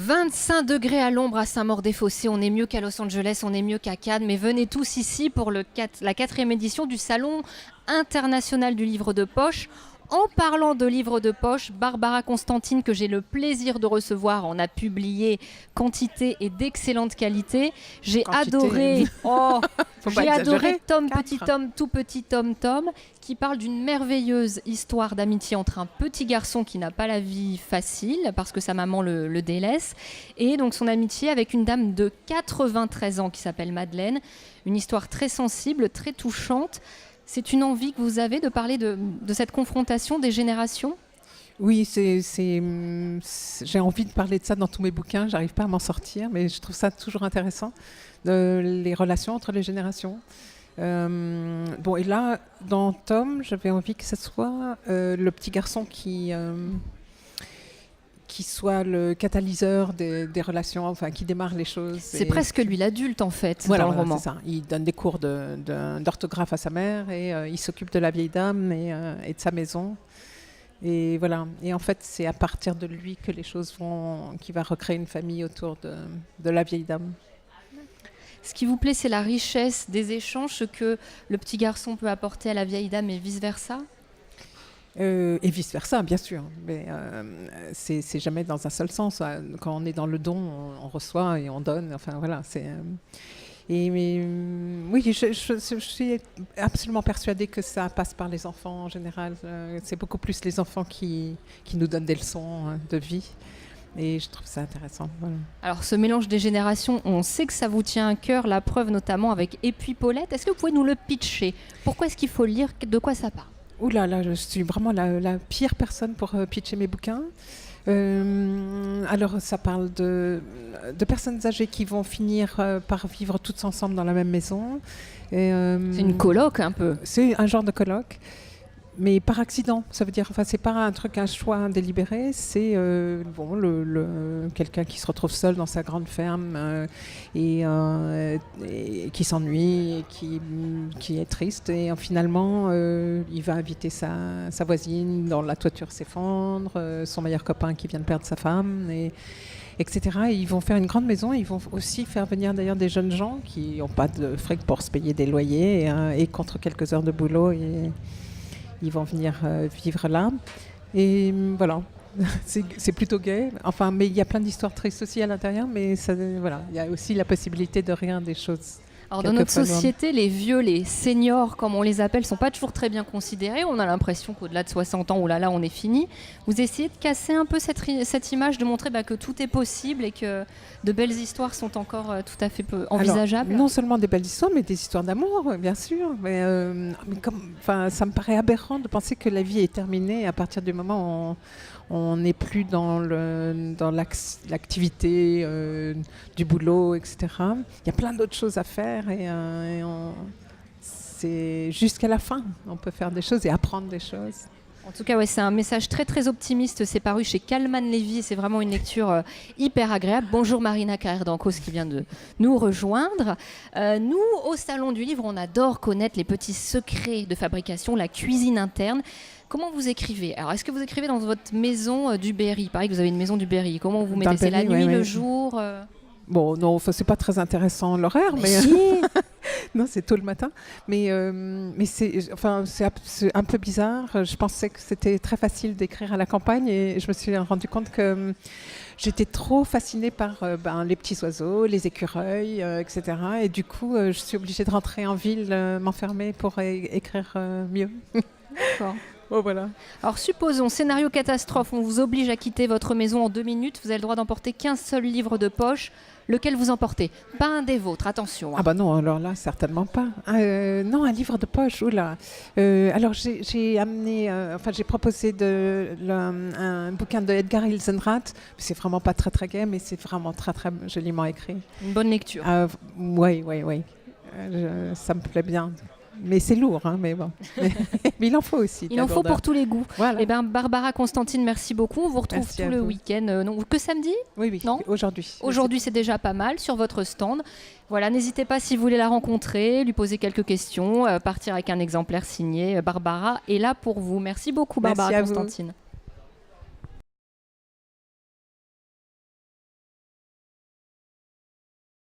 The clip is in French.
25 degrés à l'ombre à Saint-Maur-des-Fossés, on est mieux qu'à Los Angeles, on est mieux qu'à Cannes, mais venez tous ici pour la 4e édition du Salon international du livre de poche. En parlant de livres de poche, Barbara Constantine, que j'ai le plaisir de recevoir, en a publié quantité et d'excellente qualité. J'ai adoré Tom, petit Tom, tout petit Tom, qui parle d'une merveilleuse histoire d'amitié entre un petit garçon qui n'a pas la vie facile parce que sa maman le délaisse, et donc son amitié avec une dame de 93 ans qui s'appelle Madeleine. Une histoire très sensible, très touchante. C'est une envie que vous avez de parler de cette confrontation des générations ? Oui, j'ai envie de parler de ça dans tous mes bouquins. J'arrive pas à m'en sortir, mais je trouve ça toujours intéressant, les relations entre les générations. Et là, dans Tom, j'avais envie que ce soit le petit garçon qui soit le catalyseur des relations, enfin qui démarre les choses. C'est presque lui l'adulte en fait, dans le roman. C'est ça. Il donne des cours d'orthographe à sa mère et il s'occupe de la vieille dame et de sa maison. Et voilà. Et en fait, c'est à partir de lui que les choses qu'il va recréer une famille autour de la vieille dame. Ce qui vous plaît, c'est la richesse des échanges, ce que le petit garçon peut apporter à la vieille dame et vice-versa ? Et vice-versa, bien sûr. Mais c'est jamais dans un seul sens. Quand on est dans le don, on reçoit et on donne. Enfin, voilà. Oui, je suis absolument persuadée que ça passe par les enfants en général. C'est beaucoup plus les enfants qui nous donnent des leçons de vie. Et je trouve ça intéressant. Voilà. Alors, ce mélange des générations, on sait que ça vous tient à cœur, la preuve notamment avec Et puis Paulette. Est-ce que vous pouvez nous le pitcher ? Pourquoi est-ce qu'il faut le lire ? De quoi ça parle ? Ouh là là, je suis vraiment la pire personne pour pitcher mes bouquins. Alors, ça parle de personnes âgées qui vont finir par vivre toutes ensemble dans la même maison. C'est une coloc un peu. C'est un genre de coloc. Mais par accident, ça veut dire, enfin, c'est pas un choix délibéré, c'est quelqu'un qui se retrouve seul dans sa grande ferme et qui s'ennuie, et qui est triste, et finalement, il va inviter sa voisine dont la toiture s'effondre, son meilleur copain qui vient de perdre sa femme, etc. Et ils vont faire une grande maison, et ils vont aussi faire venir d'ailleurs des jeunes gens qui n'ont pas de fric pour se payer des loyers, et contre quelques heures de boulot, ils vont venir vivre là. Et voilà, c'est plutôt gai. Enfin, mais il y a plein d'histoires tristes aussi à l'intérieur, mais voilà, il y a aussi la possibilité de rire des choses. Alors, dans notre société, les vieux, les seniors, comme on les appelle, ne sont pas toujours très bien considérés. On a l'impression qu'au-delà de 60 ans, oh là là, on est fini. Vous essayez de casser un peu cette image, de montrer que tout est possible et que de belles histoires sont encore tout à fait envisageables. Alors, non seulement des belles histoires, mais des histoires d'amour, bien sûr. Mais ça me paraît aberrant de penser que la vie est terminée à partir du moment où on n'est plus dans l'activité du boulot, etc. Il y a plein d'autres choses à faire c'est jusqu'à la fin. On peut faire des choses et apprendre des choses. En tout cas, c'est un message très très optimiste. C'est paru chez Calman Levy et c'est vraiment une lecture hyper agréable. Bonjour Marina Carrère-Dancos qui vient de nous rejoindre. Nous, au Salon du Livre, on adore connaître les petits secrets de fabrication, la cuisine interne. Comment vous écrivez ? Alors, est-ce que vous écrivez dans votre maison du Berry ? Il paraît que vous avez une maison du Berry. Comment vous mettez ? C'est la nuit, le jour Bon, non, c'est pas très intéressant l'horaire, mais non, c'est tôt le matin. Mais c'est un peu bizarre. Je pensais que c'était très facile d'écrire à la campagne et je me suis rendu compte que j'étais trop fascinée par les petits oiseaux, les écureuils, etc. Et du coup, je suis obligée de rentrer en ville, m'enfermer pour écrire mieux. D'accord. Oh, voilà. Alors supposons, scénario catastrophe, on vous oblige à quitter votre maison en 2 minutes, vous avez le droit d'emporter qu'un seul livre de poche. Lequel vous emportez ? Pas un des vôtres, attention. Ah bah non, alors là, certainement pas. Non, un livre de poche, oula. Alors j'ai amené, j'ai proposé un bouquin de Edgar Ilsenrath. C'est vraiment pas très très gai, mais c'est vraiment très très joliment écrit. Une bonne lecture. Oui. Ça me plaît bien. Mais c'est lourd, mais bon. Mais il en faut aussi. Il en faut pour tous les goûts. Voilà. Eh bien, Barbara Constantine, merci beaucoup. On vous retrouve tout le week-end. Que samedi ? Oui. Non ? Aujourd'hui. Aujourd'hui, c'est déjà pas mal sur votre stand. Voilà, n'hésitez pas si vous voulez la rencontrer, lui poser quelques questions, partir avec un exemplaire signé. Barbara est là pour vous. Merci beaucoup, Barbara Constantine.